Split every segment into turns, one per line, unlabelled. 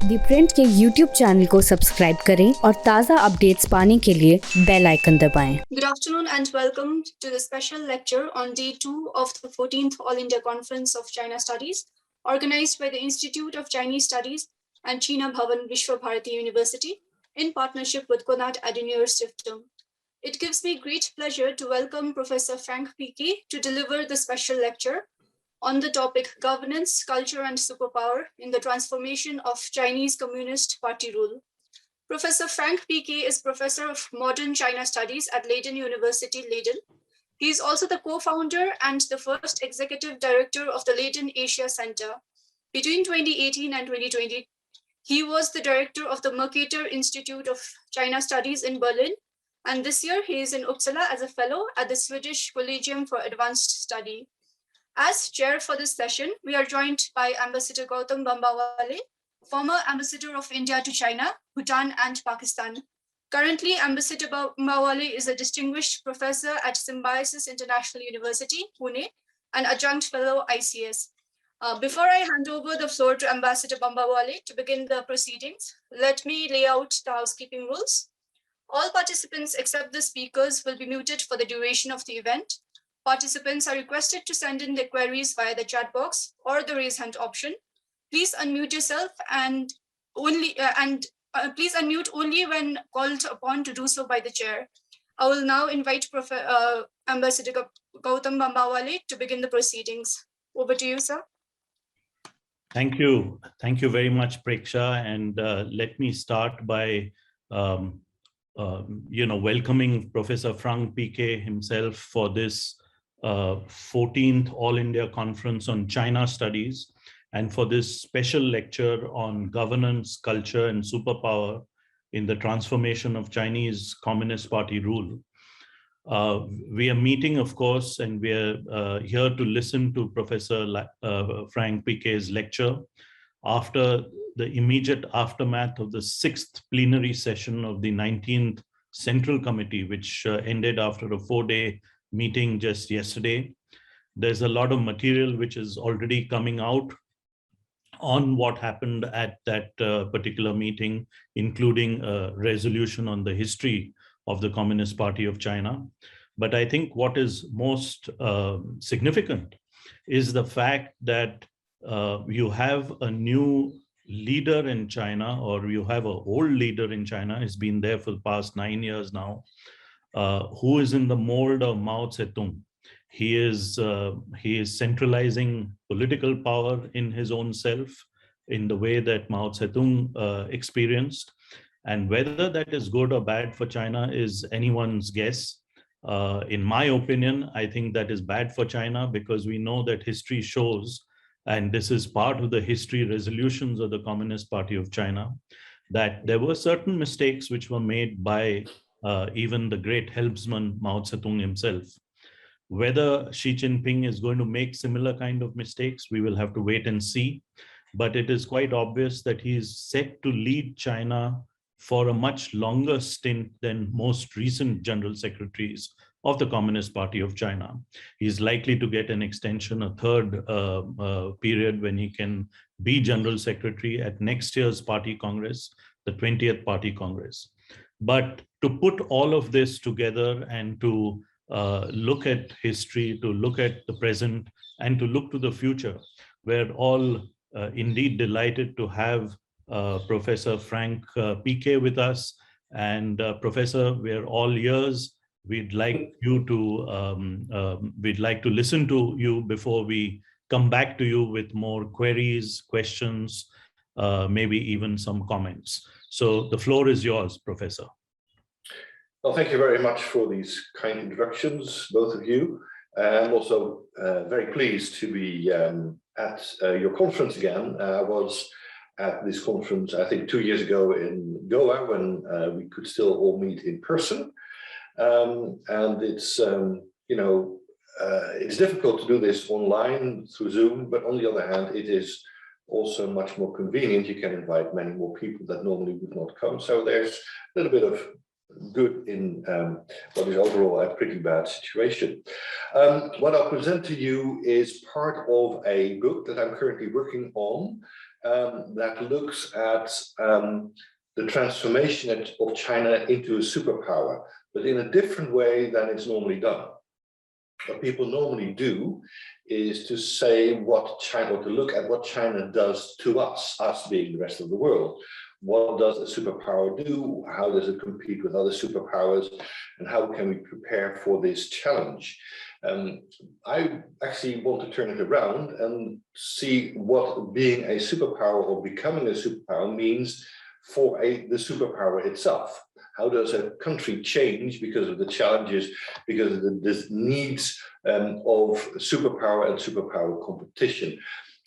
दी print के YouTube channel को subscribe करें और ताज़ा अपडेट्स पाने के लिए बेल आइकन दबाएं।
Good afternoon and welcome to the special lecture on day 2 of the 14th All India Conference of China Studies, organized by the Institute of Chinese Studies and China Bhavan Vishwa Bharati University in partnership with Konrad Adenauer Stiftung. It gives me great pleasure to welcome Professor Frank Pieke to deliver the special lecture on the topic Governance, Culture and Superpower in the Transformation of Chinese Communist Party Rule. Professor Frank Pieke is Professor of Modern China Studies at Leiden University, Leiden. He is also the co-founder and the first executive director of the Leiden Asia Center. Between 2018 and 2020, he was the director of the Mercator Institute of China Studies in Berlin. And this year, he is in Uppsala as a fellow at the Swedish Collegium for Advanced Study. As chair for this session, we are joined by Ambassador Gautam Bambawale, former ambassador of India to China, Bhutan, and Pakistan. Currently, Ambassador Bambawale is a distinguished professor at Symbiosis International University, Pune, and adjunct fellow ICS. Before I hand over the floor to Ambassador Bambawale to begin the proceedings, let me lay out the housekeeping rules. All participants except the speakers will be muted for the duration of the event. Participants are requested to send in their queries via the chat box or the raise hand option. Please unmute yourself and please unmute only when called upon to do so by the chair. I will now invite Ambassador Gautam Bambawale to begin the proceedings. Over to you, sir.
Thank you. Thank you very much, PREKSHA. And let me start by welcoming Professor Frank Pieke himself for this 14th All India Conference on China Studies, and for this special lecture on governance, culture, and superpower in the transformation of Chinese Communist Party rule. We are meeting, of course, and we are here to listen to Professor Frank Pieke's lecture after the immediate aftermath of the 6th plenary session of the 19th Central Committee, which ended after a 4-day meeting just yesterday. There's a lot of material which is already coming out on what happened at that particular meeting, including a resolution on the history of the Communist Party of China. But I think what is most significant is the fact that you have a new leader in China, or you have an old leader in China, has been there for the past 9 years now, who is in the mold of Mao Zedong. He is centralizing political power in his own self in the way that Mao Zedong experienced. And whether that is good or bad for China is anyone's guess. In my opinion, I think that is bad for China, because we know that history shows, and this is part of the history resolutions of the Communist Party of China, that there were certain mistakes which were made by even the great helmsman Mao Zedong himself. Whether Xi Jinping is going to make similar kind of mistakes, we will have to wait and see. But it is quite obvious that he is set to lead China for a much longer stint than most recent general secretaries of the Communist Party of China. He's likely to get an extension, a third period when he can be general secretary at next year's party congress, the 20th party congress. But to put all of this together and to look at history, to look at the present, and to look to the future, we're all indeed delighted to have Professor Frank Pieke with us. And Professor, we're all ears. We'd like you to listen to you before we come back to you with more queries, questions, maybe even some comments. So the floor is yours, Professor.
Well, thank you very much for these kind introductions, both of you. I'm also very pleased to be at your conference again. I was at this conference, I think 2 years ago in Goa, when we could still all meet in person. And it's, it's difficult to do this online through Zoom, but on the other hand, it is also much more convenient. You can invite many more people that normally would not come. So there's a little bit of good in what is overall a pretty bad situation. What I'll present to you is part of a book that I'm currently working on, that looks at the transformation of China into a superpower, but in a different way than it's normally done. What people normally do is to say what China, or to look at what China does to us being the rest of the world. What does a superpower do? How does it compete with other superpowers? And how can we prepare for this challenge? I actually want to turn it around and see what being a superpower or becoming a superpower means for the superpower itself. How does a country change because of the challenges, because of the needs of superpower and superpower competition?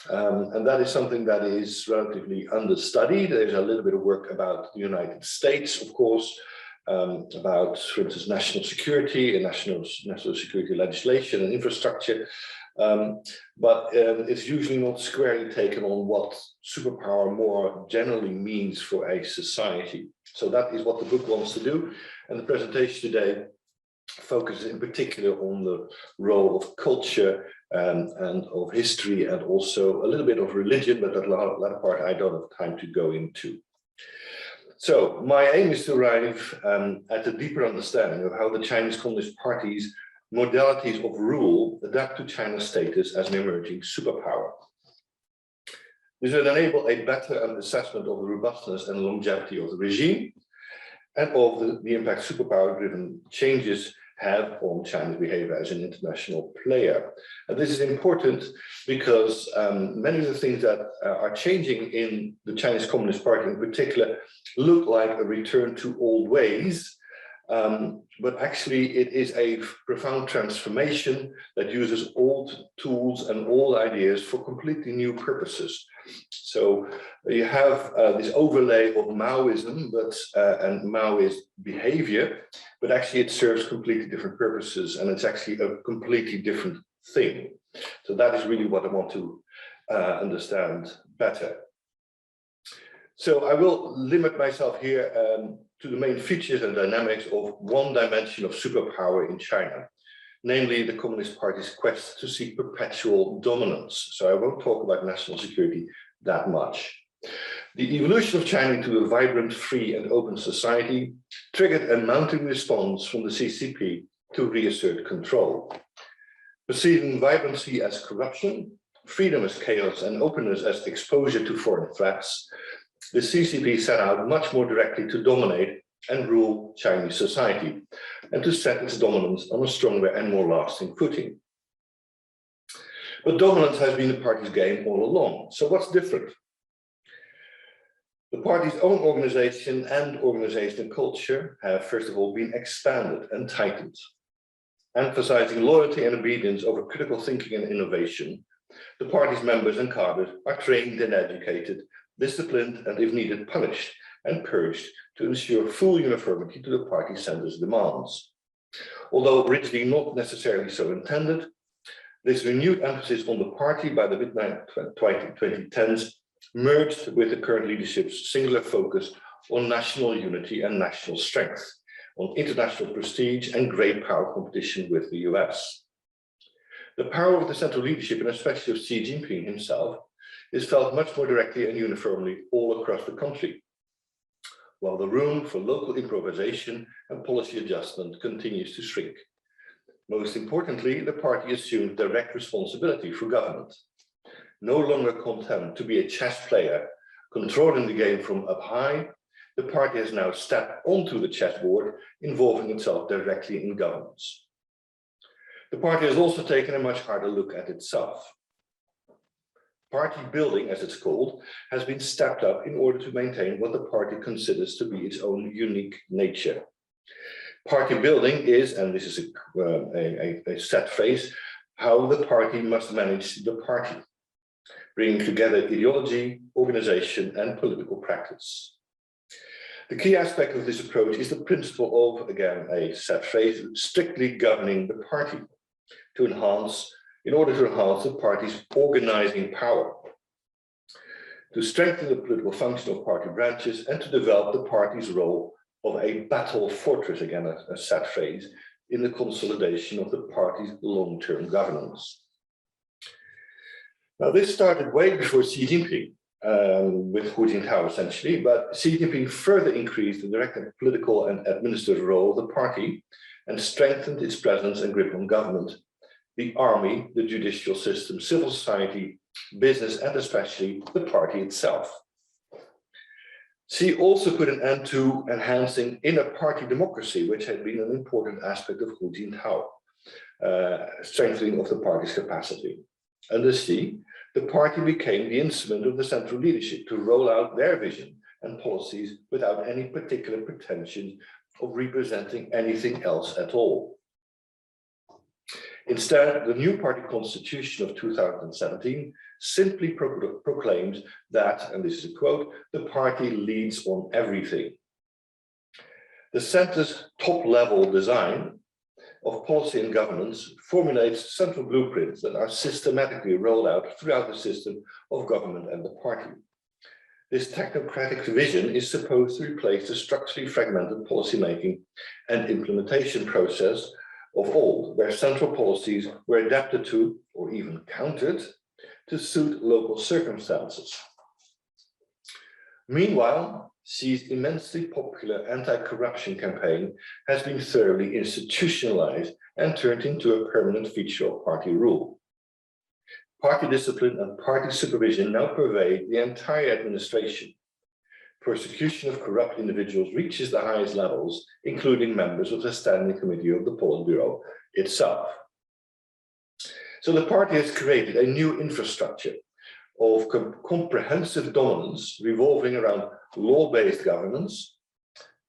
And that is something that is relatively understudied. There's a little bit of work about the United States, of course, about, for instance, national security and national security legislation and infrastructure. But it's usually not squarely taken on what superpower more generally means for a society. So that is what the book wants to do. And the presentation today focuses in particular on the role of culture and of history, and also a little bit of religion, but that latter part I don't have time to go into. So my aim is to arrive at a deeper understanding of how the Chinese Communist Party's modalities of rule adapt to China's status as an emerging superpower. This will enable a better assessment of the robustness and longevity of the regime and of the impact superpower-driven changes have on China's behavior as an international player. And this is important because many of the things that are changing in the Chinese Communist Party in particular look like a return to old ways, but actually it is a profound transformation that uses old tools and old ideas for completely new purposes. So you have this overlay of Maoism and Maoist behavior, but actually it serves completely different purposes, and it's actually a completely different thing. So that is really what I want to understand better. So I will limit myself here to the main features and dynamics of one dimension of superpower in China, namely the Communist Party's quest to seek perpetual dominance. So I won't talk about national security that much. The evolution of China into a vibrant, free and open society triggered a mounting response from the CCP to reassert control. Perceiving vibrancy as corruption, freedom as chaos and openness as exposure to foreign threats, the CCP set out much more directly to dominate and rule Chinese society and to set its dominance on a stronger and more lasting footing. But dominance has been the party's game all along. So what's different? The party's own organization and organizational culture have, first of all, been expanded and tightened. Emphasizing loyalty and obedience over critical thinking and innovation, the party's members and cadres are trained and educated, disciplined, and if needed, punished and purged to ensure full uniformity to the party center's demands. Although originally not necessarily so intended, this renewed emphasis on the party by the mid-2010s merged with the current leadership's singular focus on national unity and national strength, on international prestige and great power competition with the US. The power of the central leadership, and especially of Xi Jinping himself, is felt much more directly and uniformly all across the country, while the room for local improvisation and policy adjustment continues to shrink. Most importantly, the party assumed direct responsibility for government. No longer content to be a chess player, controlling the game from up high, the party has now stepped onto the chessboard, involving itself directly in governance. The party has also taken a much harder look at itself. Party building, as it's called, has been stepped up in order to maintain what the party considers to be its own unique nature. Party building is, and this is a set phrase, how the party must manage the party, bringing together ideology, organization, and political practice. The key aspect of this approach is the principle of, again, a set phrase, strictly governing the party in order to enhance the party's organizing power, to strengthen the political function of party branches, and to develop the party's role of a battle fortress, again, a set phrase, in the consolidation of the party's long-term governance. Now, this started way before Xi Jinping, with Hu Jintao essentially, but Xi Jinping further increased the direct political and administrative role of the party and strengthened its presence and grip on government, the army, the judicial system, civil society, business, and especially the party itself. Xi also put an end to enhancing inner party democracy, which had been an important aspect of Hu Jintao, strengthening of the party's capacity. Under Xi, the party became the instrument of the central leadership to roll out their vision and policies without any particular pretension of representing anything else at all. Instead, the new party constitution of 2017 simply proclaims that, and this is a quote, the party leads on everything. The centre's top-level design of policy and governance formulates central blueprints that are systematically rolled out throughout the system of government and the party. This technocratic vision is supposed to replace the structurally fragmented policymaking and implementation process of old, where central policies were adapted to, or even countered, to suit local circumstances. Meanwhile, Xi's immensely popular anti-corruption campaign has been thoroughly institutionalized and turned into a permanent feature of party rule. Party discipline and party supervision now pervade the entire administration. Persecution of corrupt individuals reaches the highest levels, including members of the Standing Committee of the Politburo itself. So the party has created a new infrastructure of comprehensive dominance revolving around law-based governance,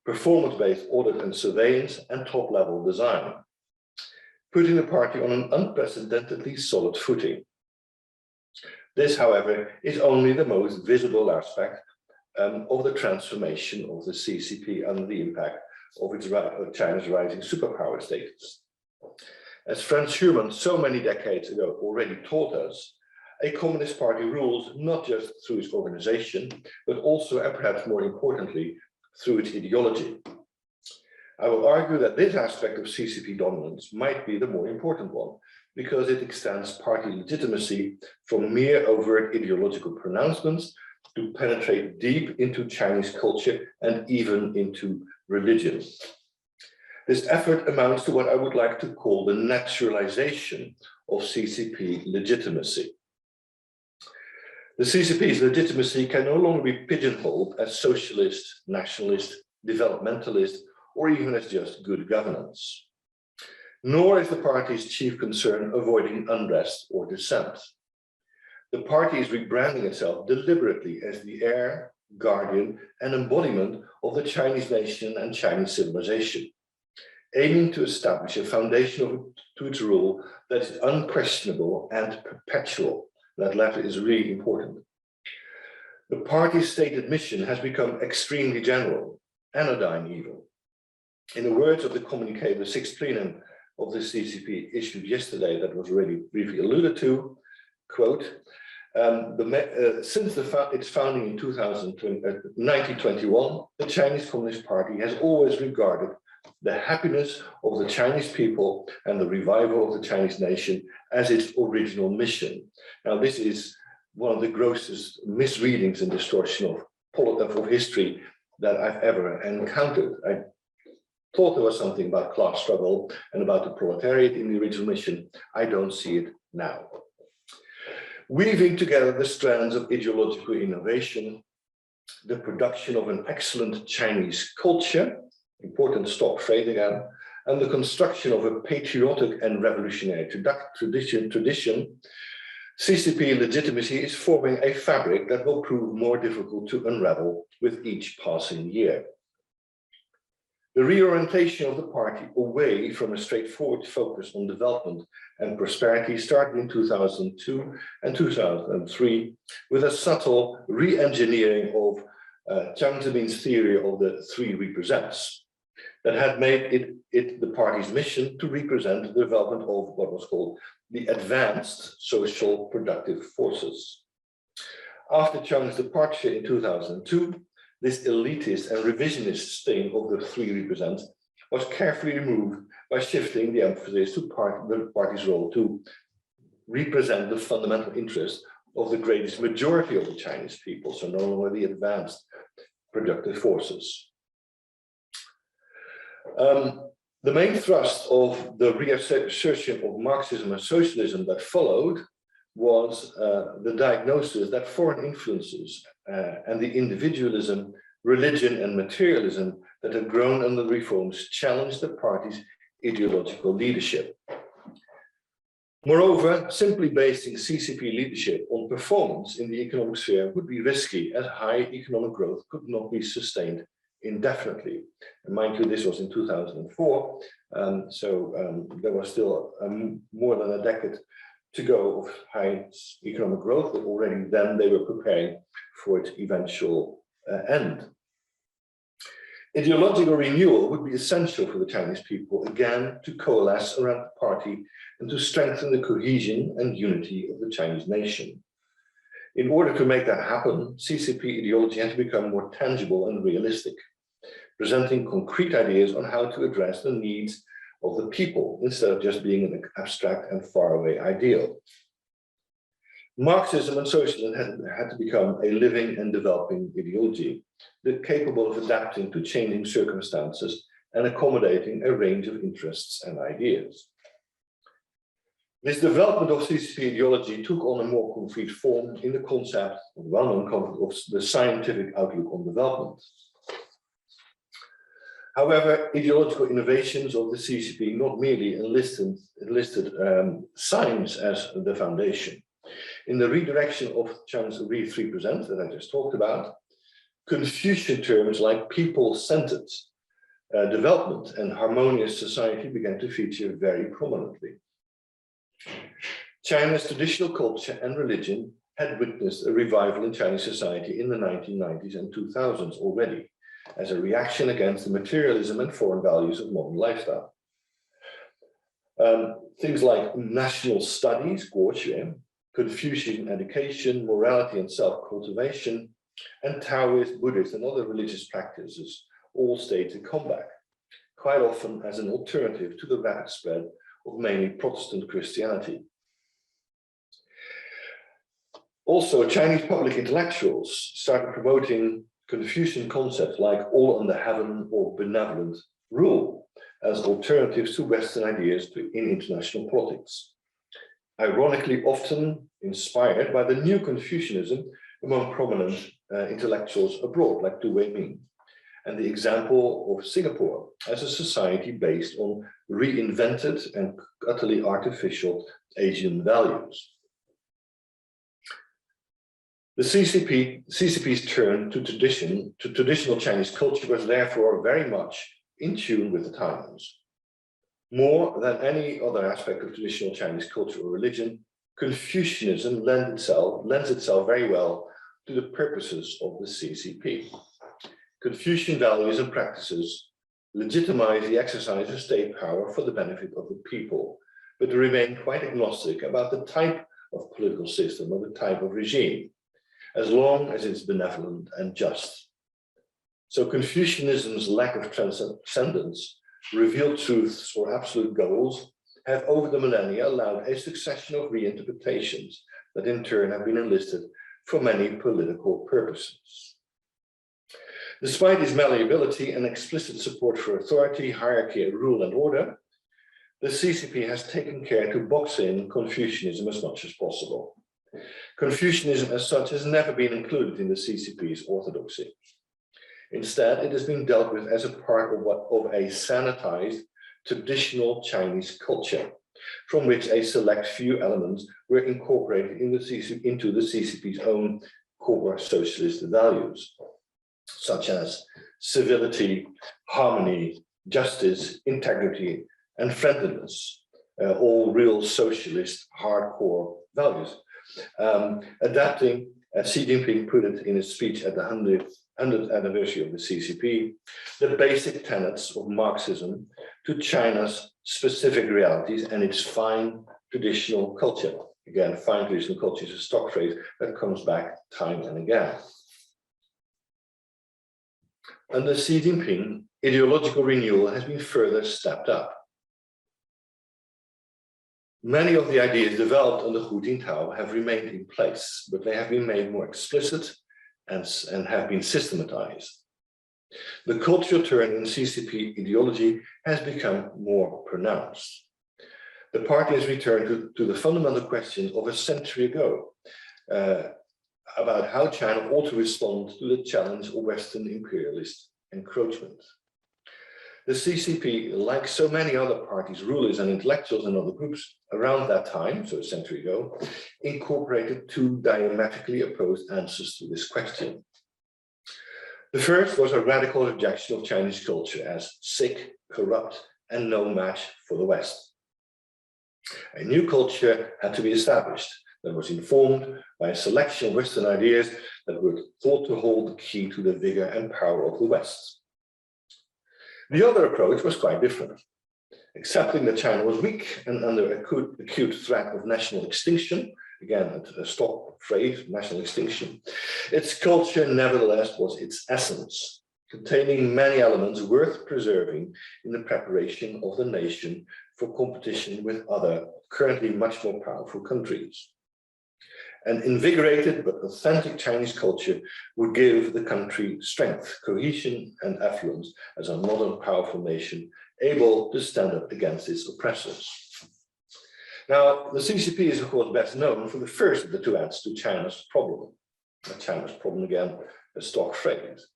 performance-based audit and surveillance, and top-level design, putting the party on an unprecedentedly solid footing. This, however, is only the most visible aspect of the transformation of the CCP under the impact of China's rising superpower status. As Franz Schumann so many decades ago already taught us, a communist party rules not just through its organization, but also, and perhaps more importantly, through its ideology. I will argue that this aspect of CCP dominance might be the more important one, because it extends party legitimacy from mere overt ideological pronouncements to penetrate deep into Chinese culture and even into religion. This effort amounts to what I would like to call the naturalization of CCP legitimacy. The CCP's legitimacy can no longer be pigeonholed as socialist, nationalist, developmentalist, or even as just good governance. Nor is the party's chief concern avoiding unrest or dissent. The party is rebranding itself deliberately as the heir, guardian, and embodiment of the Chinese nation and Chinese civilization, aiming to establish a foundation to its rule that is unquestionable and perpetual. That latter is really important. The party's stated mission has become extremely general, anodyne even. In the words of the communique, the sixth plenum of the CCP issued yesterday that was already briefly alluded to, quote, since its founding in 1921, the Chinese Communist Party has always regarded the happiness of the Chinese people and the revival of the Chinese nation as its original mission. Now, this is one of the grossest misreadings and distortion of history that I've ever encountered. I thought there was something about class struggle and about the proletariat in the original mission. I don't see it now. Weaving together the strands of ideological innovation, the production of an excellent Chinese culture, important stock phrase again, and the construction of a patriotic and revolutionary tradition, CCP legitimacy is forming a fabric that will prove more difficult to unravel with each passing year. The reorientation of the party away from a straightforward focus on development and prosperity started in 2002 and 2003 with a subtle re-engineering of Jiang Zemin's theory of the three represents that had made it the party's mission to represent the development of what was called the advanced social productive forces. After Chiang's departure in 2002, this elitist and revisionist sting of the three represents was carefully removed by shifting the emphasis to the party's role to represent the fundamental interests of the greatest majority of the Chinese people, so no longer the advanced productive forces. The main thrust of the reassertion of Marxism and socialism that followed was the diagnosis that foreign influences and the individualism, religion and materialism that had grown under the reforms challenged the party's ideological leadership. Moreover, simply basing CCP leadership on performance in the economic sphere would be risky, as high economic growth could not be sustained indefinitely. And mind you, this was in 2004, so there was still more than a decade to go of high economic growth, but already then they were preparing for its eventual end. Ideological renewal would be essential for the Chinese people, again, to coalesce around the party and to strengthen the cohesion and unity of the Chinese nation. In order to make that happen, CCP ideology had to become more tangible and realistic, presenting concrete ideas on how to address the needs of the people instead of just being an abstract and faraway ideal. Marxism and socialism had to become a living and developing ideology, capable of adapting to changing circumstances and accommodating a range of interests and ideas. This development of CCP ideology took on a more concrete form in the concept, well-known concept of the scientific outlook on development. However, ideological innovations of the CCP not merely enlisted science as the foundation. In the redirection of China's re-3% that I just talked about, Confucian terms like people-centered development and harmonious society began to feature very prominently. China's traditional culture and religion had witnessed a revival in Chinese society in the 1990s and 2000s already, as a reaction against the materialism and foreign values of modern lifestyle. Things like national studies, Confucian education, morality and self-cultivation, and Taoist, Buddhist and other religious practices all stayed to come back, quite often as an alternative to the rapid spread of mainly Protestant Christianity. Also, Chinese public intellectuals started promoting Confucian concepts like all under heaven or benevolent rule as alternatives to Western ideas in international politics. Ironically, often inspired by the new Confucianism among prominent intellectuals abroad, like Du Weiming, and the example of Singapore as a society based on reinvented and utterly artificial Asian values. The CCP's turn to traditional Chinese culture was therefore very much in tune with the times. More than any other aspect of traditional Chinese culture or religion, Confucianism lends itself very well to the purposes of the CCP. Confucian values and practices legitimize the exercise of state power for the benefit of the people, but remain quite agnostic about the type of political system or the type of regime, as long as it's benevolent and just. So Confucianism's lack of transcendence, revealed truths or absolute goals have over the millennia allowed a succession of reinterpretations that in turn have been enlisted for many political purposes. Despite its malleability and explicit support for authority, hierarchy, rule and order, the CCP has taken care to box in Confucianism as much as possible. Confucianism as such has never been included in the CCP's orthodoxy. Instead, it has been dealt with as a part of a sanitized traditional Chinese culture, from which a select few elements were incorporated into the CCP's own core socialist values, such as civility, harmony, justice, integrity, and friendliness, all real socialist hardcore values. Adapting, as Xi Jinping put it in his speech at the 100th anniversary of the CCP, the basic tenets of Marxism to China's specific realities and its fine traditional culture. Again, fine traditional culture is a stock phrase that comes back time and again. Under Xi Jinping, ideological renewal has been further stepped up. Many of the ideas developed under Hu Jintao have remained in place, but they have been made more explicit and have been systematized. The cultural turn in CCP ideology has become more pronounced. The party has returned to the fundamental questions of a century ago about how China ought to respond to the challenge of Western imperialist encroachment. The CCP, like so many other parties, rulers and intellectuals and other groups around that time, so a century ago, incorporated two diametrically opposed answers to this question. The first was a radical rejection of Chinese culture as sick, corrupt, and no match for the West. A new culture had to be established that was informed by a selection of Western ideas that were thought to hold the key to the vigor and power of the West. The other approach was quite different. Accepting that China was weak and under acute threat of national extinction, again, a stock phrase, national extinction, its culture nevertheless was its essence, containing many elements worth preserving in the preparation of the nation for competition with other, currently much more powerful countries. An invigorated but authentic Chinese culture would give the country strength, cohesion, and affluence as a modern, powerful nation able to stand up against its oppressors. Now, the CCP is, of course, best known for the first of the two answers to China's problem. China's problem, again, a stock phrase.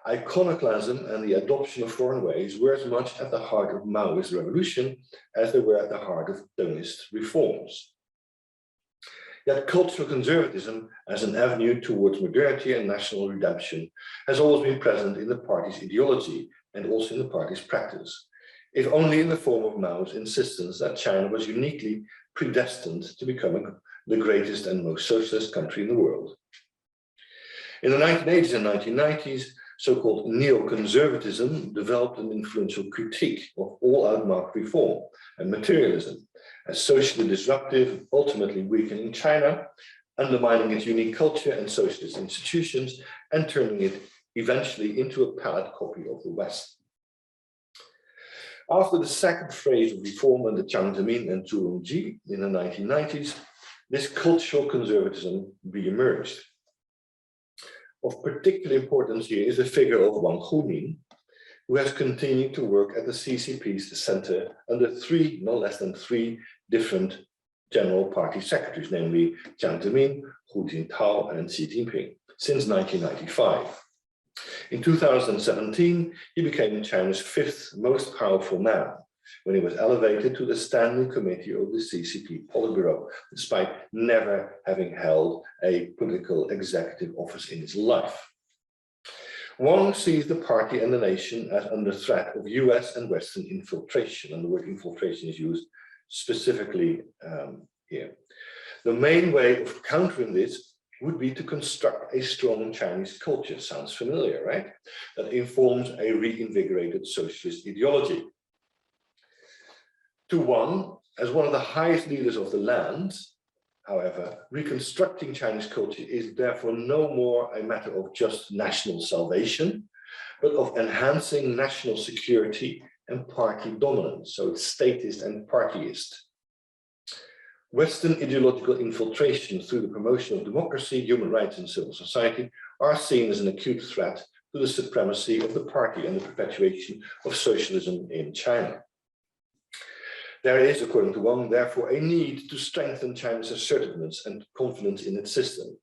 Iconoclasm and the adoption of foreign ways were as much at the heart of Maoist revolution as they were at the heart of Dengist reforms. Yet cultural conservatism as an avenue towards modernity and national redemption has always been present in the party's ideology and also in the party's practice, if only in the form of Mao's insistence that China was uniquely predestined to become the greatest and most socialist country in the world. In the 1980s and 1990s, so-called neoconservatism developed an influential critique of all-out market reform and materialism as socially disruptive, ultimately weakening China, undermining its unique culture and socialist institutions, and turning it eventually into a palette copy of the West. After the second phase of reform under Jiang Zemin and Zhu Rongji in the 1990s, this cultural conservatism re-emerged. Of particular importance here is the figure of Wang Huning, who has continued to work at the CCP's center under no less than three different general party secretaries, namely Jiang Zemin, Hu Jintao, and Xi Jinping, since 1995. In 2017, he became China's fifth most powerful man when he was elevated to the standing committee of the CCP Politburo, despite never having held a political executive office in his life. Wang sees the party and the nation as under threat of US and Western infiltration, and the word infiltration is used specifically here. The main way of countering this would be to construct a strong Chinese culture, sounds familiar, right? That informs a reinvigorated socialist ideology. To Wang, as one of the highest leaders of the land, however, reconstructing Chinese culture is therefore no more a matter of just national salvation, but of enhancing national security and party dominance, so it's statist and partyist. Western ideological infiltration through the promotion of democracy, human rights, and civil society are seen as an acute threat to the supremacy of the party and the perpetuation of socialism in China. There is, according to Wang, therefore a need to strengthen China's assertiveness and confidence in its system,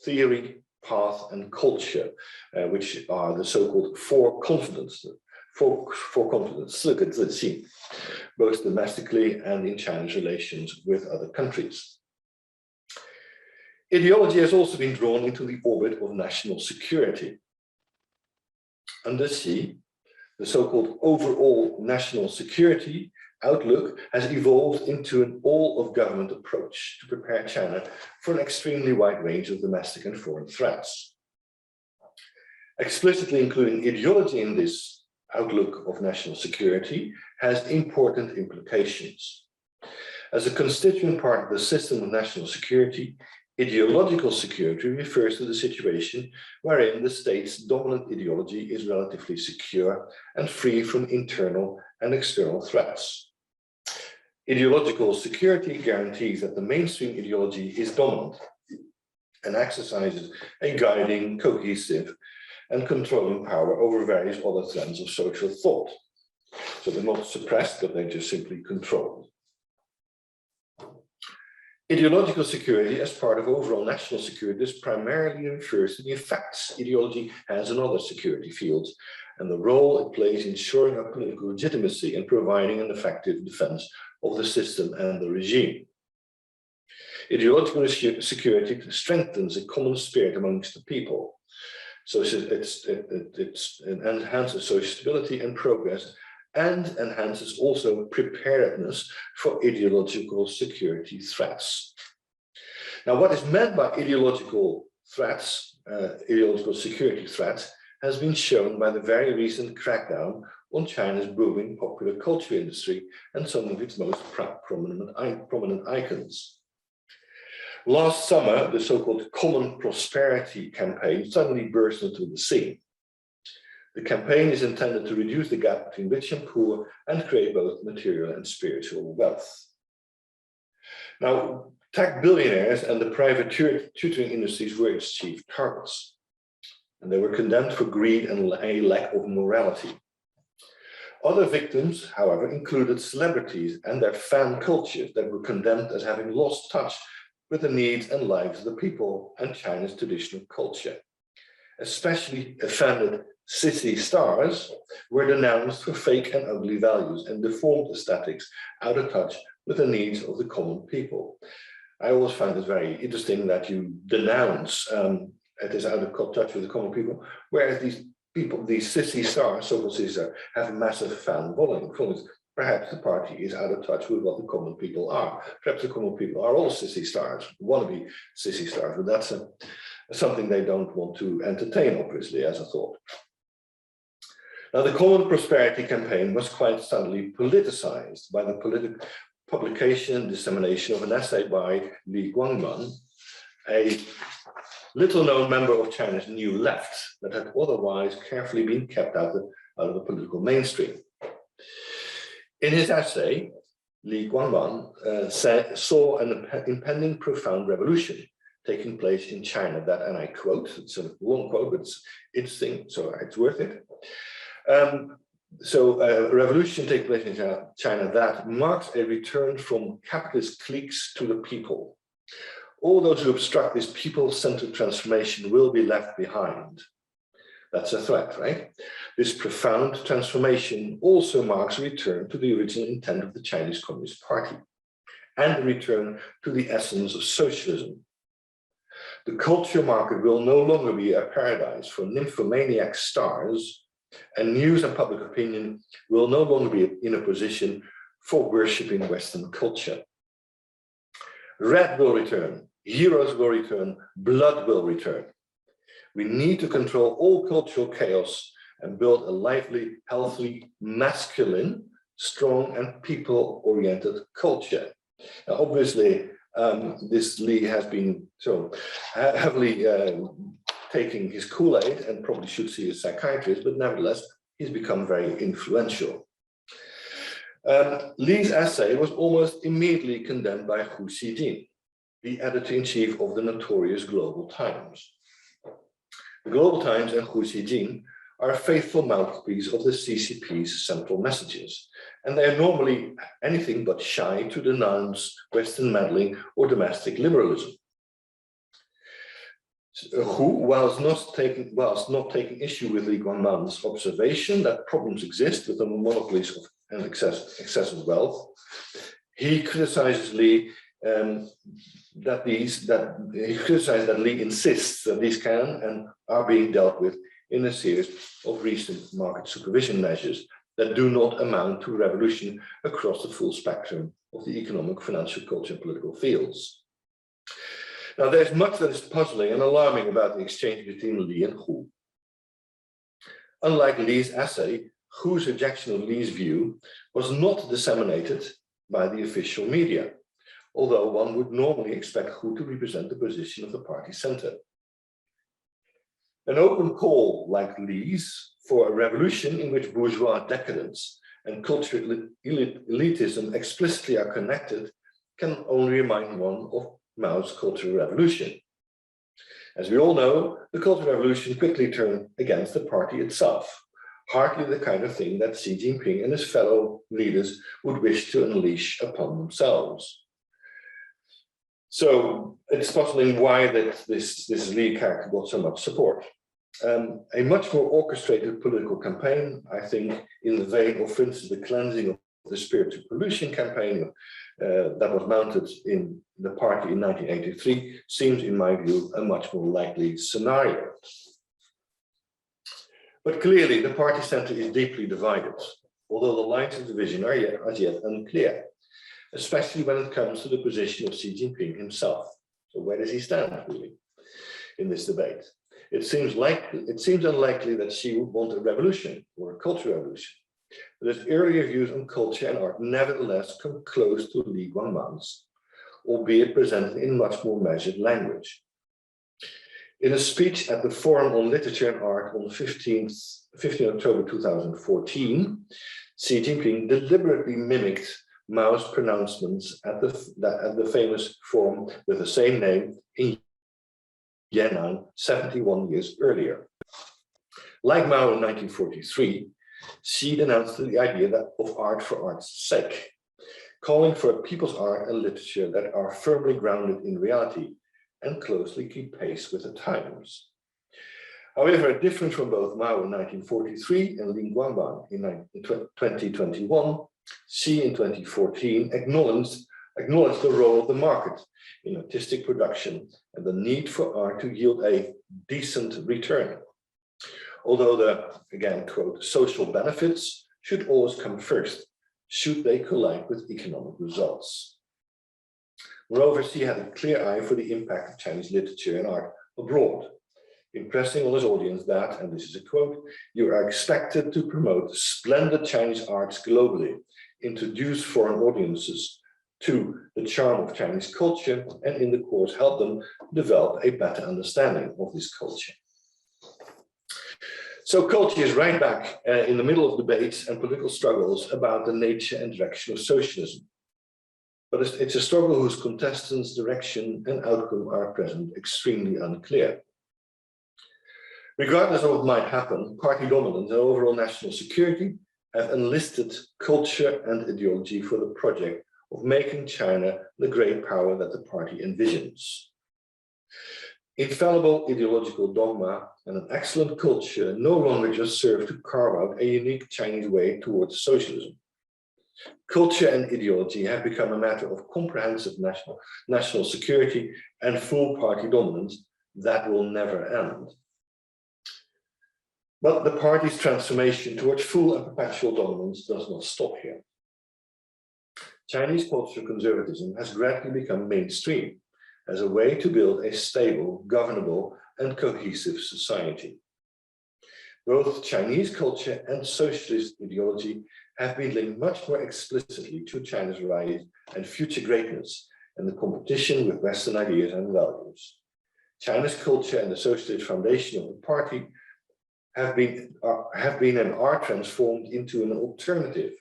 theory, path, and culture, which are the so-called four confidence, 四个自信, both domestically and in China's relations with other countries. Ideology has also been drawn into the orbit of national security. Under Xi, the so-called overall national security outlook has evolved into an all-of-government approach to prepare China for an extremely wide range of domestic and foreign threats. Explicitly including ideology in this outlook of national security has important implications. As a constituent part of the system of national security, ideological security refers to the situation wherein the state's dominant ideology is relatively secure and free from internal and external threats. Ideological security guarantees that the mainstream ideology is dominant and exercises a guiding, cohesive, and controlling power over various other trends of social thought. So they're not suppressed, but they're just simply controlled. Ideological security as part of overall national security this primarily refers to the effects ideology has on other security fields and the role it plays in ensuring our political legitimacy and providing an effective defense of the system and the regime. Ideological security strengthens a common spirit amongst the people. So it enhances social stability and progress, and enhances also preparedness for ideological security threats. Now, what is meant by ideological threats, ideological security threats, has been shown by the very recent crackdown on China's booming popular culture industry and some of its most prominent icons. Last summer, the so-called Common Prosperity campaign suddenly burst into the scene. The campaign is intended to reduce the gap between rich and poor and create both material and spiritual wealth. Now, tech billionaires and the private tutoring industries were its chief targets, and they were condemned for greed and a lack of morality. Other victims, however, included celebrities and their fan cultures that were condemned as having lost touch with the needs and lives of the people and China's traditional culture. Especially offended city stars were denounced for fake and ugly values and deformed aesthetics out of touch with the needs of the common people. I always find it very interesting that you denounce it is out of touch with the common people, whereas these people, these city stars, so-called city stars, have a massive fan following. Perhaps the party is out of touch with what the common people are. Perhaps the common people are all sissy stars, wannabe sissy stars, but that's something they don't want to entertain, obviously, as a thought. Now, the Common Prosperity campaign was quite suddenly politicized by the publication and dissemination of an essay by Li Guangman, a little-known member of China's New Left that had otherwise carefully been kept out of the political mainstream. In his essay, Li Guangman saw an impending profound revolution taking place in China that, and I quote, it's a long quote, but it's interesting, so it's worth it. A revolution taking place in China that marks a return from capitalist cliques to the people. All those who obstruct this people-centered transformation will be left behind. That's a threat, right? This profound transformation also marks a return to the original intent of the Chinese Communist Party and a return to the essence of socialism. The culture market will no longer be a paradise for nymphomaniac stars, and news and public opinion will no longer be in a position for worshipping Western culture. Red will return, heroes will return, blood will return. We need to control all cultural chaos and build a lively, healthy, masculine, strong, and people-oriented culture. Now, obviously, this Li has been so heavily taking his Kool-Aid and probably should see a psychiatrist, but nevertheless, he's become very influential. Li's essay was almost immediately condemned by Hu Xijin, the editor-in-chief of the notorious Global Times. The Global Times and Hu Xijin are a faithful mouthpiece of the CCP's central messages, and they are normally anything but shy to denounce Western meddling or domestic liberalism. Hu, whilst not taking issue with Li Guangman's observation that problems exist with the monopolies and excessive wealth, he criticizes Li that Li insists that these can and are being dealt with in a series of recent market supervision measures that do not amount to revolution across the full spectrum of the economic, financial, culture, and political fields. Now, there's much that is puzzling and alarming about the exchange between Li and Hu. Unlike Li's essay, Hu's rejection of Li's view was not disseminated by the official media, although one would normally expect Hu to represent the position of the party center. An open call like Li's for a revolution in which bourgeois decadence and cultural elitism explicitly are connected can only remind one of Mao's Cultural Revolution. As we all know, the Cultural Revolution quickly turned against the party itself, hardly the kind of thing that Xi Jinping and his fellow leaders would wish to unleash upon themselves. So it's puzzling why this lead character got so much support. A much more orchestrated political campaign, I think, in the vein of, for instance, the cleansing of the spiritual pollution campaign that was mounted in the party in 1983, seems, in my view, a much more likely scenario. But clearly, the party center is deeply divided, although the lines of division are as yet unclear, especially when it comes to the position of Xi Jinping himself. So where does he stand, really, in this debate? It seems unlikely that Xi would want a revolution or a cultural revolution, but his earlier views on culture and art nevertheless come close to Li Guangman's, albeit presented in much more measured language. In a speech at the Forum on Literature and Art on 15 October 2014, Xi Jinping deliberately mimicked Mao's pronouncements at the famous forum with the same name in Yan'an 71 years earlier. Like Mao in 1943, Xi denounced the idea of art for art's sake, calling for a people's art and literature that are firmly grounded in reality and closely keep pace with the times. However, different from both Mao in 1943 and Li Guangman in 2021, Xi in 2014 acknowledged the role of the market in artistic production and the need for art to yield a decent return. Although the, again, quote, social benefits should always come first, should they collide with economic results. Moreover, Xi had a clear eye for the impact of Chinese literature and art abroad, impressing on his audience that, and this is a quote, "You are expected to promote splendid Chinese arts globally, introduce foreign audiences to the charm of Chinese culture, and in the course help them develop a better understanding of this culture." So culture is right back in the middle of debates and political struggles about the nature and direction of socialism. But it's a struggle whose contestants' direction and outcome are at present extremely unclear. Regardless of what might happen, party dominance and overall national security have enlisted culture and ideology for the project of making China the great power that the party envisions. Infallible ideological dogma and an excellent culture no longer just serve to carve out a unique Chinese way towards socialism. Culture and ideology have become a matter of comprehensive national security and full party dominance that will never end. But the party's transformation towards full and perpetual dominance does not stop here. Chinese cultural conservatism has gradually become mainstream as a way to build a stable, governable, and cohesive society. Both Chinese culture and socialist ideology have been linked much more explicitly to China's rise and future greatness and the competition with Western ideas and values. China's culture and the socialist foundation of the party have been and are transformed into an alternative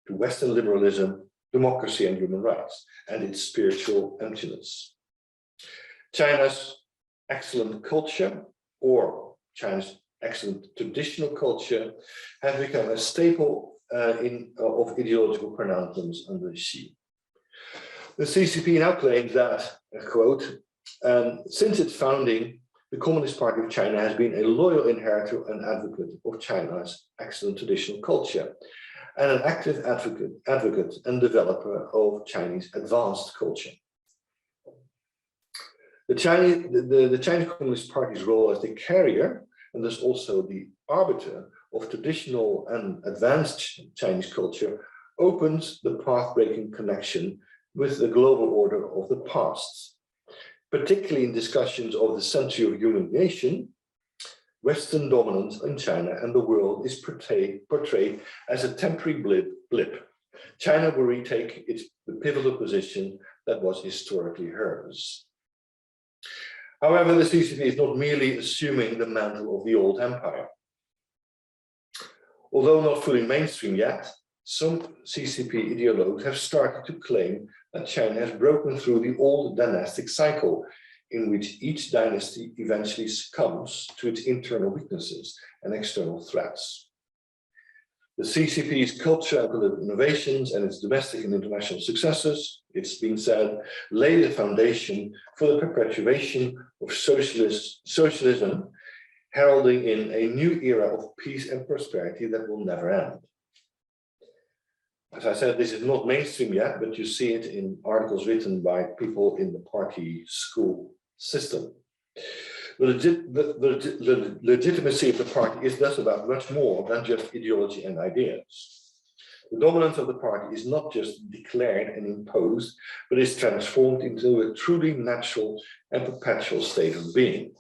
to Western liberalism, democracy and human rights, and its spiritual emptiness. China's excellent culture, or China's excellent traditional culture, has become a staple of ideological pronouncements under Xi. The CCP now claims that, quote, since its founding, the Communist Party of China has been a loyal inheritor and advocate of China's excellent traditional culture, and an active advocate and developer of Chinese advanced culture. The Chinese Communist Party's role as the carrier, and thus also the arbiter of traditional and advanced Chinese culture, opens the path-breaking connection with the global order of the past. Particularly in discussions of the century of humiliation, Western dominance in China and the world is portrayed as a temporary blip. China will retake the pivotal position that was historically hers. However, the CCP is not merely assuming the mantle of the old empire. Although not fully mainstream yet, some CCP ideologues have started to claim that China has broken through the old dynastic cycle, in which each dynasty eventually succumbs to its internal weaknesses and external threats. The CCP's culture and political innovations and its domestic and international successes, it's been said, lay the foundation for the perpetuation of socialism, heralding in a new era of peace and prosperity that will never end. As I said, this is not mainstream yet, but you see it in articles written by people in the party school system. The legitimacy of the party is thus about much more than just ideology and ideas. The dominance of the party is not just declared and imposed, but is transformed into a truly natural and perpetual state of being.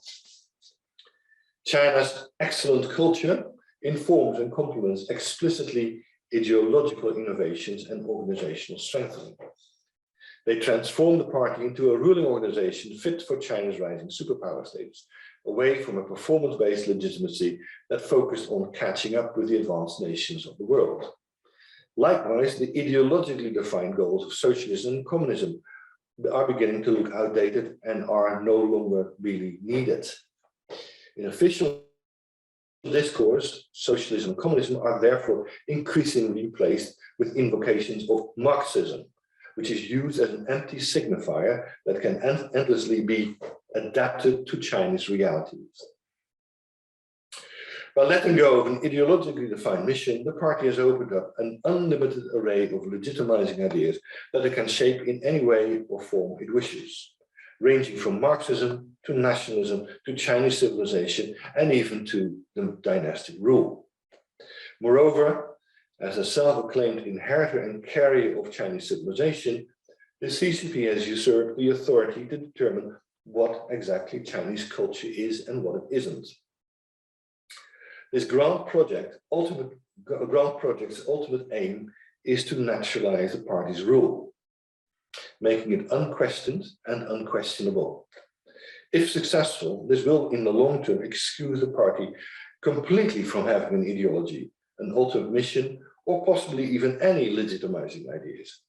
China's excellent culture informs and complements explicitly ideological innovations and organizational strengthening. They transformed the party into a ruling organization fit for China's rising superpower status, away from a performance-based legitimacy that focused on catching up with the advanced nations of the world. Likewise, the ideologically defined goals of socialism and communism are beginning to look outdated and are no longer really needed. In official discourse, socialism and communism are therefore increasingly replaced with invocations of Marxism, which is used as an empty signifier that can endlessly be adapted to Chinese realities. By letting go of an ideologically defined mission, the party has opened up an unlimited array of legitimizing ideas that it can shape in any way or form it wishes, ranging from Marxism to nationalism to Chinese civilization and even to the dynastic rule. Moreover, as a self-acclaimed inheritor and carrier of Chinese civilization, the CCP has usurped the authority to determine what exactly Chinese culture is and what it isn't. This grand project's ultimate aim is to naturalize the party's rule, making it unquestioned and unquestionable. If successful, this will in the long term excuse the party completely from having an ideology, an ultimate mission, or possibly even any legitimizing ideas.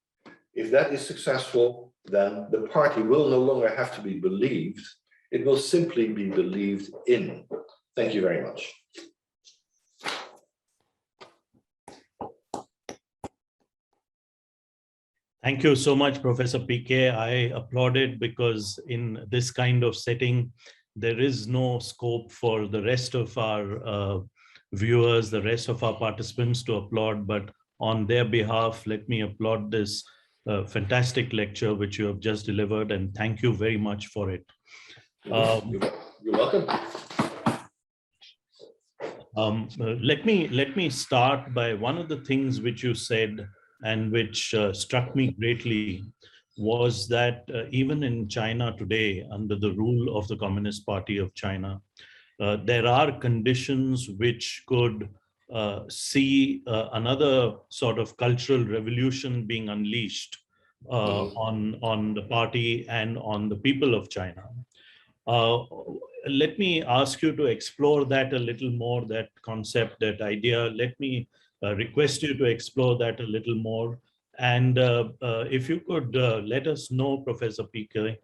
If that is successful, then the party will no longer have to be believed, it will simply be believed in. Thank you very much.
Thank you so much, Professor Pieke. I applauded because in this kind of setting, there is no scope for the rest of our viewers, the rest of our participants to applaud, but on their behalf, let me applaud this fantastic lecture which you have just delivered, and thank you very much for it.
You're welcome.
Let me start by one of the things which you said and which struck me greatly was that even in China today, under the rule of the Communist Party of China, there are conditions which could see another sort of cultural revolution being unleashed on the party and on the people of China. Let me ask you to explore that a little more, that concept, that idea. Let me request you to explore that a little more. And if you could let us know, Professor Pieke,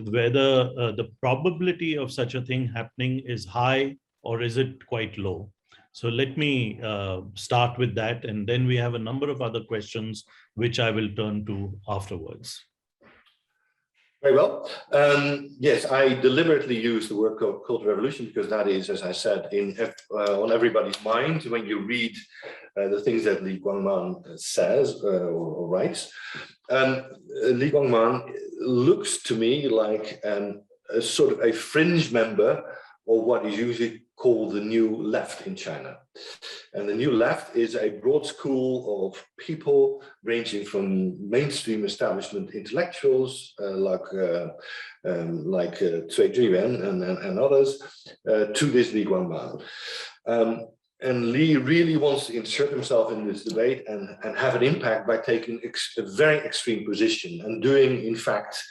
whether the probability of such a thing happening is high or is it quite low? So let me start with that, and then we have a number of other questions which I will turn to afterwards.
Very well. Yes, I deliberately use the word Cultural Revolution because that is, as I said, on everybody's mind when you read the things that Li Guangman says or writes. Li Guangman looks to me like a sort of a fringe member of what is usually called the New Left in China. And the New Left is a broad school of people ranging from mainstream establishment intellectuals like Cui Zhiyuan and others to this Li Guangman. And Li really wants to insert himself in this debate and have an impact by taking a very extreme position and doing, in fact,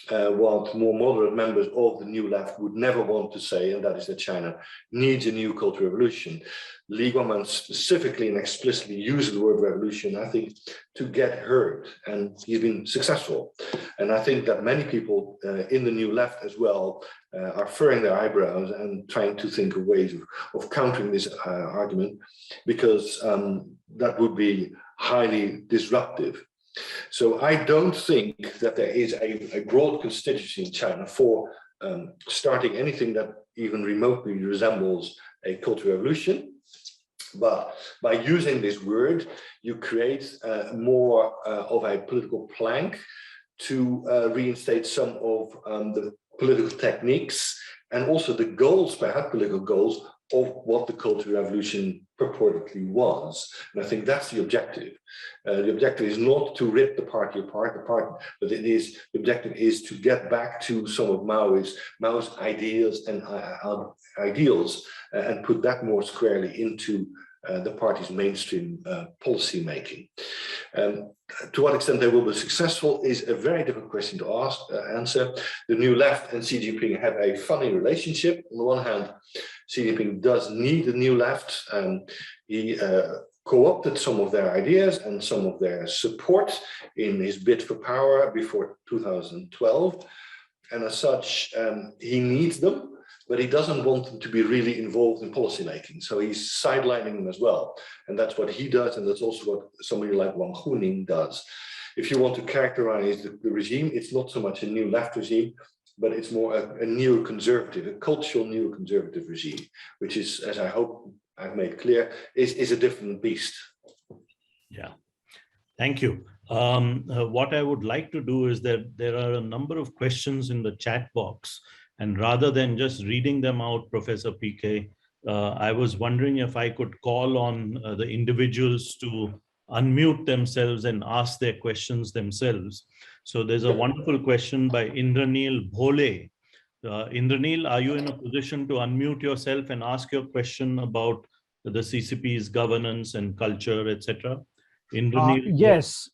what more moderate members of the New Left would never want to say, and that is that China needs a new cultural revolution. Li Guangman specifically and explicitly uses the word revolution, I think, to get heard, and he's been successful. And I think that many people in the New Left as well are furrowing their eyebrows and trying to think of ways of countering this argument, because that would be highly disruptive. So I don't think that there is a broad constituency in China for starting anything that even remotely resembles a cultural revolution. But by using this word, you create more of a political plank to reinstate some of the political techniques and also the goals, perhaps political goals, of what the cultural revolution purportedly was. And I think that's the objective. The objective is not to rip the party apart, but the objective is to get back to some of Mao's ideas and ideals and put that more squarely into the party's mainstream policy making. To what extent they will be successful is a very difficult question to answer. The New Left and Xi Jinping have a funny relationship. On the one hand, Xi Jinping does need the New Left, and he co-opted some of their ideas and some of their support in his bid for power before 2012. And as such, he needs them, but he doesn't want them to be really involved in policymaking. So he's sidelining them as well. And that's what he does, and that's also what somebody like Wang Huning does. If you want to characterize the regime, it's not so much a New Left regime, but it's more a neoconservative, a cultural neoconservative regime, which is, as I hope I've made clear, is a different beast.
Yeah, thank you. What I would like to do is that there are a number of questions in the chat box, and rather than just reading them out, Professor Pieke, I was wondering if I could call on the individuals to unmute themselves and ask their questions themselves. So there's a wonderful question by Indranil Bhole. Indranil, are you in a position to unmute yourself and ask your question about the CCP's governance and culture, etc.? Indranil?
Yes.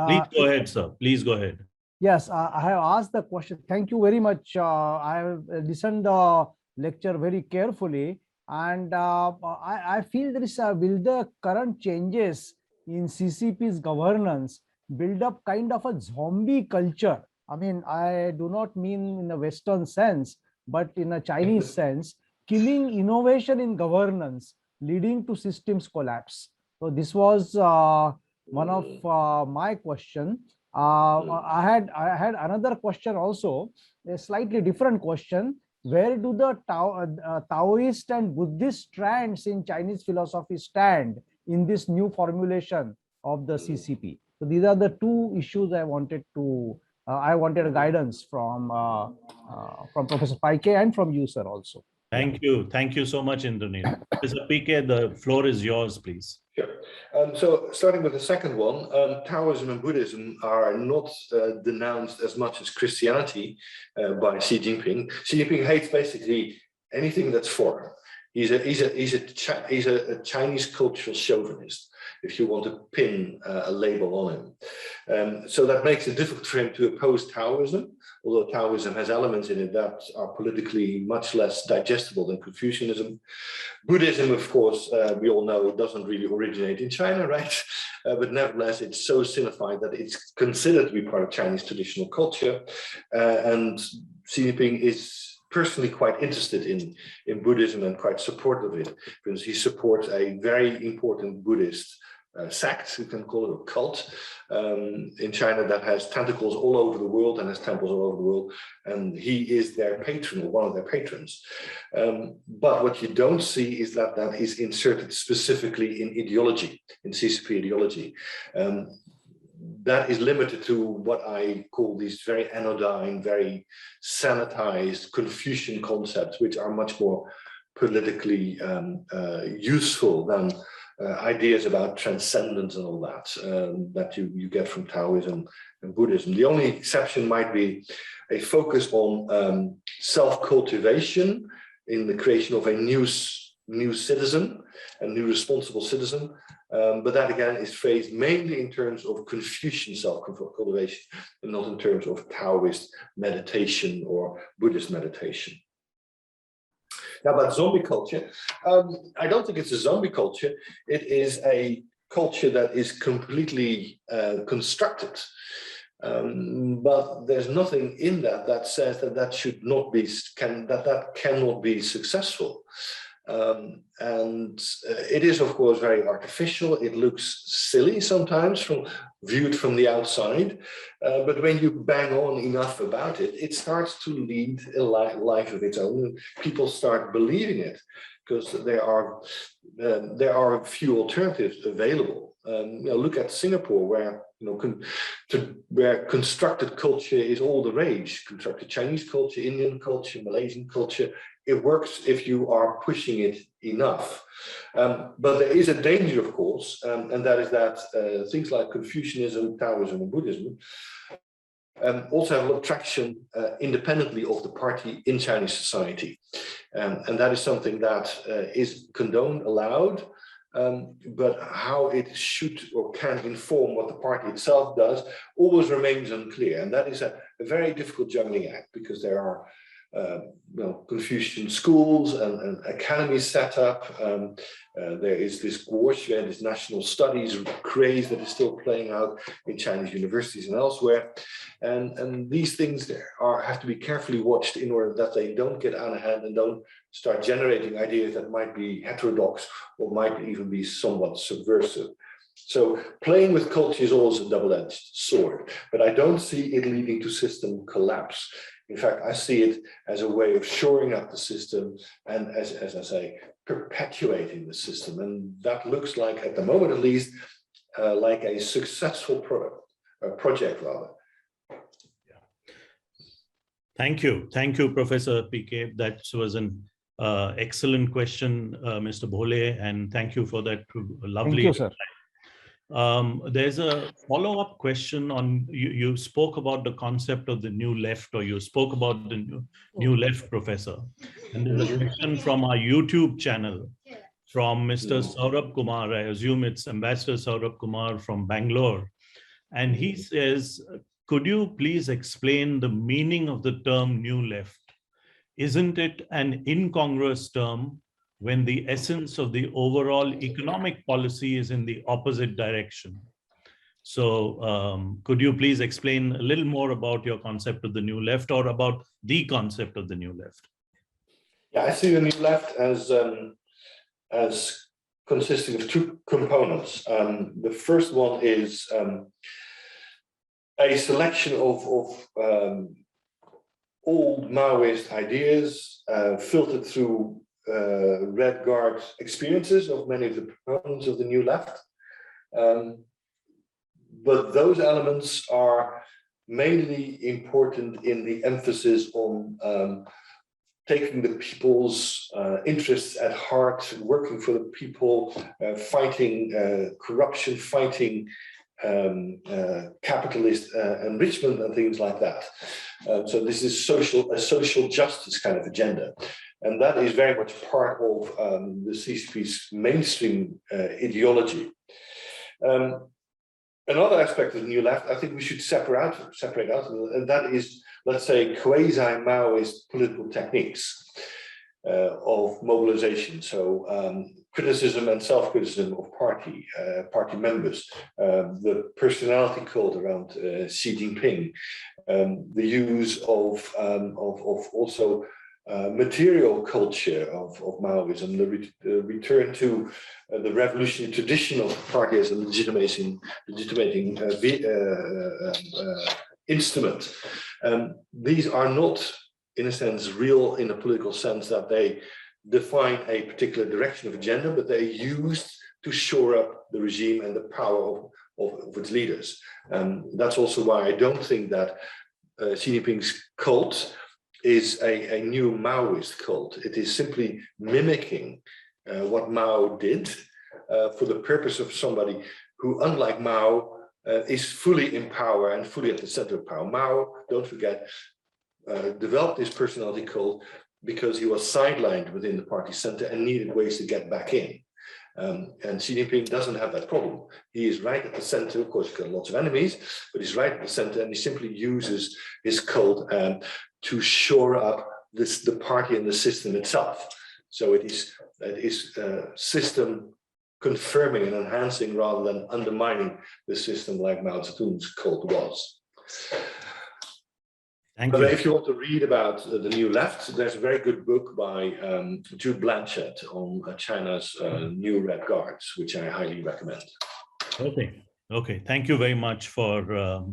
Please go ahead, sir. Please go ahead.
Yes, I have asked the question. Thank you very much. I have listened the lecture very carefully, and I feel there is will the current changes in CCP's governance build up kind of a zombie culture? I mean, I do not mean in a Western sense, but in a Chinese sense, killing innovation in governance, leading to systems collapse. So this was one of my question. I had another question also, a slightly different question. Where do the Taoist and Buddhist strands in Chinese philosophy stand in this new formulation of the CCP? So these are the two issues I wanted a guidance from Professor Pieke and from you, sir, also.
Thank you. Thank you so much, Indranil. Mr. Pieke, the floor is yours, please.
Sure. So starting with the second one, Taoism and Buddhism are not denounced as much as Christianity by Xi Jinping. Xi Jinping hates basically anything that's foreign. He's a Chinese cultural chauvinist, if you want to pin a label on him. So that makes it difficult for him to oppose Taoism, although Taoism has elements in it that are politically much less digestible than Confucianism. Buddhism, of course, we all know it doesn't really originate in China, right? But nevertheless, it's so Sinified that it's considered to be part of Chinese traditional culture. And Xi Jinping is personally quite interested in Buddhism and quite supportive of it. For instance, he supports a very important Buddhist sect, you can call it a cult, in China that has tentacles all over the world and has temples all over the world. And he is their patron, or one of their patrons. But what you don't see is that that is inserted specifically in ideology, in CCP ideology. That is limited to what I call these very anodyne, very sanitized Confucian concepts, which are much more politically useful than ideas about transcendence and all that, that you get from Taoism and Buddhism. The only exception might be a focus on self-cultivation in the creation of a new new citizen, a new responsible citizen. But that again is phrased mainly in terms of Confucian self-cultivation and not in terms of Taoist meditation or Buddhist meditation. Now about zombie culture, I don't think it's a zombie culture. It is a culture that is completely constructed. But there's nothing in that that says that that should not be, that cannot be successful. And it is, of course, very artificial. It looks silly sometimes viewed from the outside. But when you bang on enough about it, it starts to lead a life of its own. And people start believing it because there are few alternatives available. Look at Singapore, where where constructed culture is all the rage. Constructed Chinese culture, Indian culture, Malaysian culture. It works if you are pushing it enough. But there is a danger, of course, and that is that things like Confucianism, Taoism, and Buddhism also have a lot of traction independently of the party in Chinese society. And that is something that is condoned, allowed, but how it should or can inform what the party itself does always remains unclear. And that is a very difficult juggling act, because there are Confucian schools and academies set up. There is this Guoxue, this national studies craze that is still playing out in Chinese universities and elsewhere. And these things have to be carefully watched in order that they don't get out of hand and don't start generating ideas that might be heterodox or might even be somewhat subversive. So playing with culture is always a double-edged sword, but I don't see it leading to system collapse. In fact, I see it as a way of shoring up the system and, as I say, perpetuating the system. And that looks like, at the moment at least, like a successful project rather.
Thank you, Professor Pieke. That was an excellent question, Mr. Bhole, and thank you for that lovely.
Thank you, sir.
There's a follow-up question on, you spoke about the concept of the new left, or you spoke about the new left, Professor. And there's a question from our YouTube channel from Mr. Saurabh Kumar. I assume it's Ambassador Saurabh Kumar from Bangalore. And he says, could you please explain the meaning of the term new left? Isn't it an incongruous term when the essence of the overall economic policy is in the opposite direction? So could you please explain a little more about your concept of the new left, or about the concept of the new left?
Yeah, I see the new left as consisting of two components. The first one is a selection of old Maoist ideas filtered through Red Guard experiences of many of the proponents of the new left. But those elements are mainly important in the emphasis on taking the people's interests at heart, working for the people, fighting corruption, fighting capitalist enrichment and things like that. So this is a social justice kind of agenda. And that is very much part of the CCP's mainstream ideology. Another aspect of the new left, I think we should separate out, and that is, let's say, quasi-Maoist political techniques of mobilization. So criticism and self-criticism of party members, the personality cult around Xi Jinping, the use of also material culture of Maoism, the return to the revolutionary tradition of the party as a legitimating instrument. These are not, in a sense, real in a political sense that they define a particular direction of agenda, but they're used to shore up the regime and the power of its leaders. That's also why I don't think that Xi Jinping's cult is a new Maoist cult. It is simply mimicking what Mao did for the purpose of somebody who, unlike Mao, is fully in power and fully at the center of power. Mao, don't forget, developed this personality cult because he was sidelined within the party center and needed ways to get back in. And Xi Jinping doesn't have that problem. He is right at the center. Of course, he's got lots of enemies, but he's right at the center, and he simply uses his cult to shore up the party and the system itself. So it is system confirming and enhancing rather than undermining the system like Mao Zedong's cult was.
Thank you.
If you want to read about the New Left, there's a very good book by Jude Blanchett on China's New Red Guards, which I highly recommend.
Okay. Okay. Thank you very much for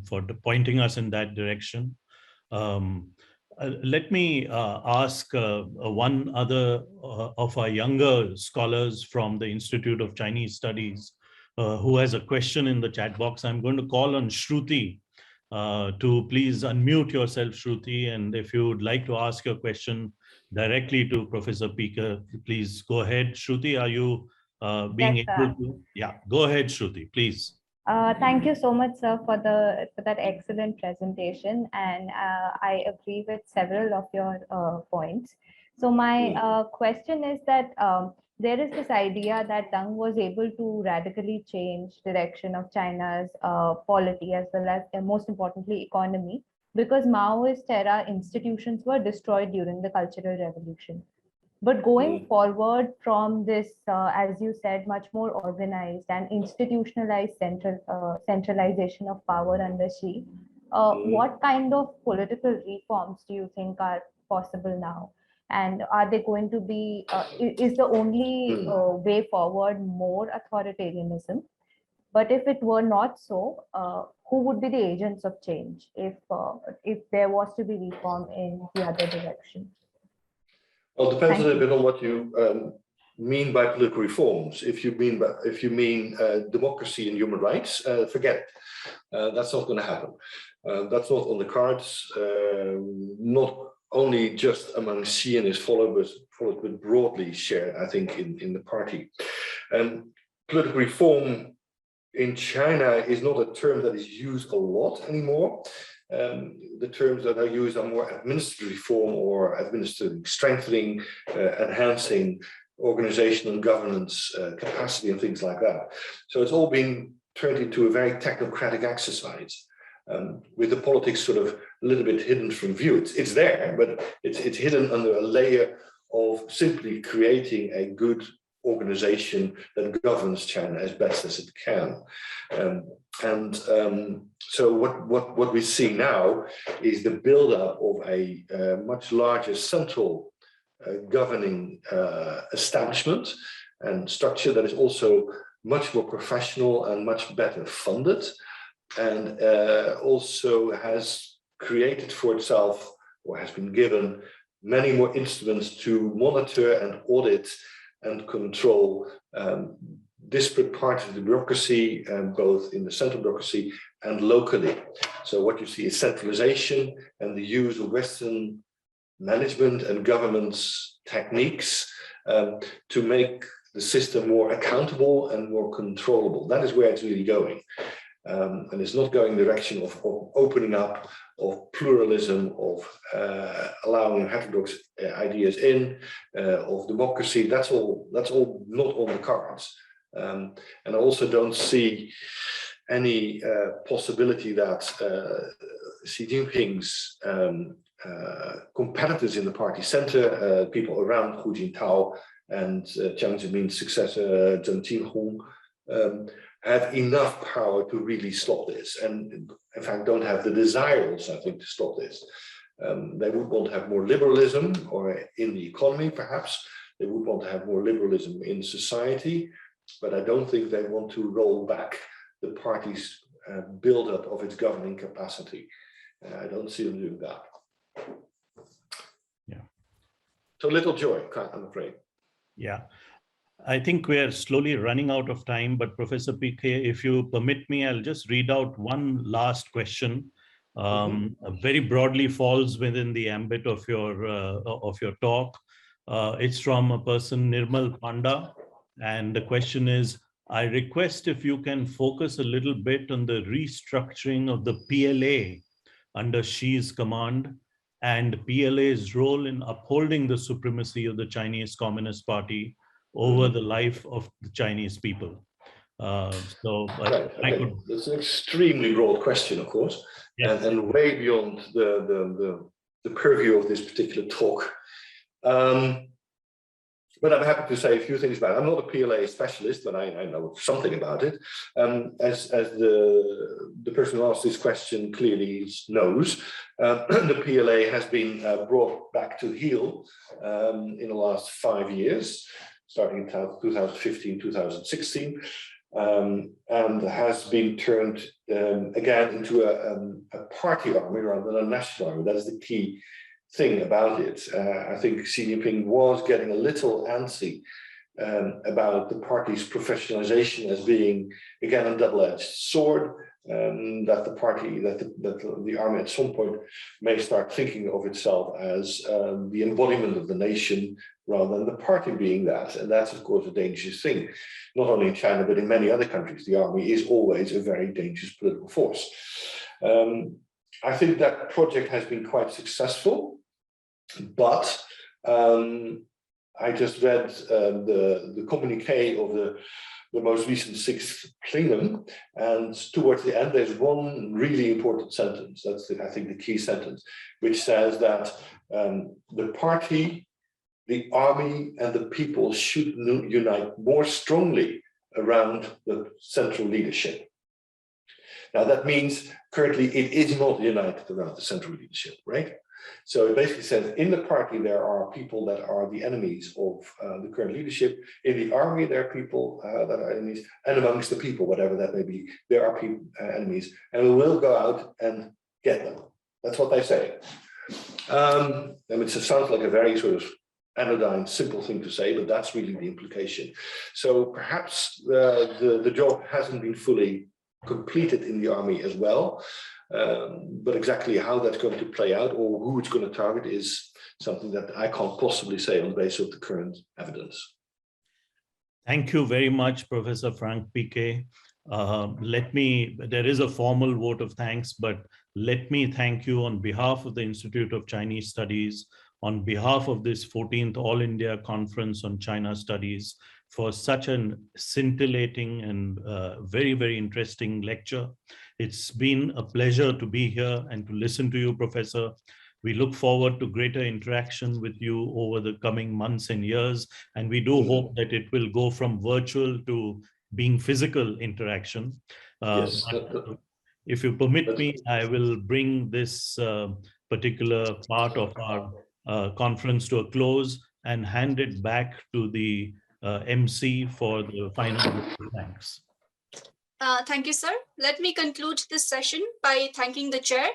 pointing us in that direction. Let me ask one other of our younger scholars from the Institute of Chinese Studies who has a question in the chat box. I'm going to call on Shruti to please unmute yourself, Shruti, and if you would like to ask your question directly to Professor Pieke, please go ahead. Shruti, are you being able to? Yeah, go ahead, Shruti, please.
Thank you so much, sir, for that excellent presentation, and I agree with several of your points. So my question is that there is this idea that Deng was able to radically change direction of China's polity as well as, most importantly, economy, because Maoist era institutions were destroyed during the Cultural Revolution. But going forward from this, as you said, much more organized and institutionalized centralization of power under Xi, what kind of political reforms do you think are possible now? And are they going to be, is the only way forward more authoritarianism? But if it were not so, who would be the agents of change if there was to be reform in the other direction?
Well, it depends a little bit on what you mean by political reforms. If you mean democracy and human rights, forget it. That's not going to happen. That's not on the cards. Not only just among Xi and his followers, but broadly shared, I think, in the party. Political reform in China is not a term that is used a lot anymore. The terms that are used are more administrative reform or administrative strengthening, enhancing organizational and governance capacity and things like that. So it's all been turned into a very technocratic exercise, with the politics sort of a little bit hidden from view. It's there, but it's hidden under a layer of simply creating a good organization that governs China as best as it can. So what we see now is the buildup of a much larger central governing establishment and structure that is also much more professional and much better funded, and also has created for itself, or has been given, many more instruments to monitor and audit and control disparate parts of the bureaucracy, both in the central bureaucracy and locally. So what you see is centralization and the use of Western management and governance techniques to make the system more accountable and more controllable. That is where it's really going. And it's not going in the direction of opening up, of pluralism, of allowing heterodox ideas in, of democracy. That's all not on the cards. And I also don't see any possibility that Xi Jinping's competitors in the party center, people around Hu Jintao and Jiang Zemin's successor, Zheng Qinghong, have enough power to really stop this, and in fact don't have the desire also, I think, to stop this. They would want to have more liberalism, or in the economy perhaps. They would want to have more liberalism in society, but I don't think they want to roll back the party's build-up of its governing capacity. I don't see them doing that.
Yeah.
So little joy, I'm afraid.
Yeah. I think we are slowly running out of time, but Professor Pieke, if you permit me, I'll just read out one last question. Very broadly falls within the ambit of your talk. It's from a person, Nirmal Panda, and the question is, I request if you can focus a little bit on the restructuring of the PLA under Xi's command and PLA's role in upholding the supremacy of the Chinese Communist Party over the life of the Chinese people.
Right,
I
okay.
could.
That's an extremely broad question, of course,
Yes.
and way beyond the purview of this particular talk. But I'm happy to say a few things about it. I'm not a PLA specialist, but I know something about it. As the person who asked this question clearly knows, the PLA has been brought back to heel in the last 5 years, starting in 2015, 2016, and has been turned again into a party army rather than a national army. That is the key thing about it. I think Xi Jinping was getting a little antsy about the party's professionalization as being, again, a double-edged sword, that the party, that the army at some point may start thinking of itself as the embodiment of the nation rather than the party being that. And that's, of course, a dangerous thing, not only in China, but in many other countries. The army is always a very dangerous political force. I think that project has been quite successful, but I just read the communique of the most recent 6th plenum, and towards the end there's one really important sentence. That's I think the key sentence, which says that the party, the army, and the people should unite more strongly around the central leadership. Now that means currently it is not united around the central leadership, right? So it basically says in the party there are people that are the enemies of the current leadership. In the army there are people that are enemies, and amongst the people, whatever that may be, there are people enemies, and we will go out and get them. That's what they say. I mean, it sounds like a very sort of anodyne, simple thing to say, but that's really the implication. So perhaps the job hasn't been fully completed in the army as well. But exactly how that's going to play out or who it's going to target is something that I can't possibly say on the basis of the current evidence.
Thank you very much, Professor Frank Pieke. There is a formal vote of thanks, but let me thank you on behalf of the Institute of Chinese Studies, on behalf of this 14th All India Conference on China Studies, for such an scintillating and very, very interesting lecture. It's been a pleasure to be here and to listen to you, Professor. We look forward to greater interaction with you over the coming months and years, and we do hope that it will go from virtual to being physical interaction.
Yes.
If you permit me, I will bring this particular part of our conference to a close and hand it back to the MC for the final thanks.
Thank you, sir. Let me conclude this session by thanking the chair,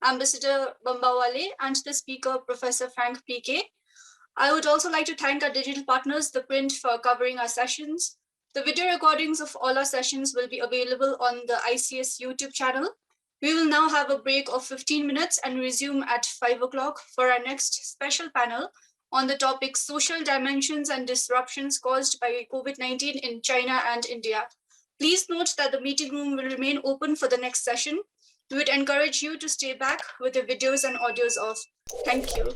Ambassador Bambawale, and the speaker, Professor Frank Pieke. I would also like to thank our digital partners, ThePrint, for covering our sessions. The video recordings of all our sessions will be available on the ICS YouTube channel. We will now have a break of 15 minutes and resume at 5 o'clock for our next special panel on the topic social dimensions and disruptions caused by COVID-19 in China and India. Please note that the meeting room will remain open for the next session. We would encourage you to stay back with the videos and audios off. Thank you.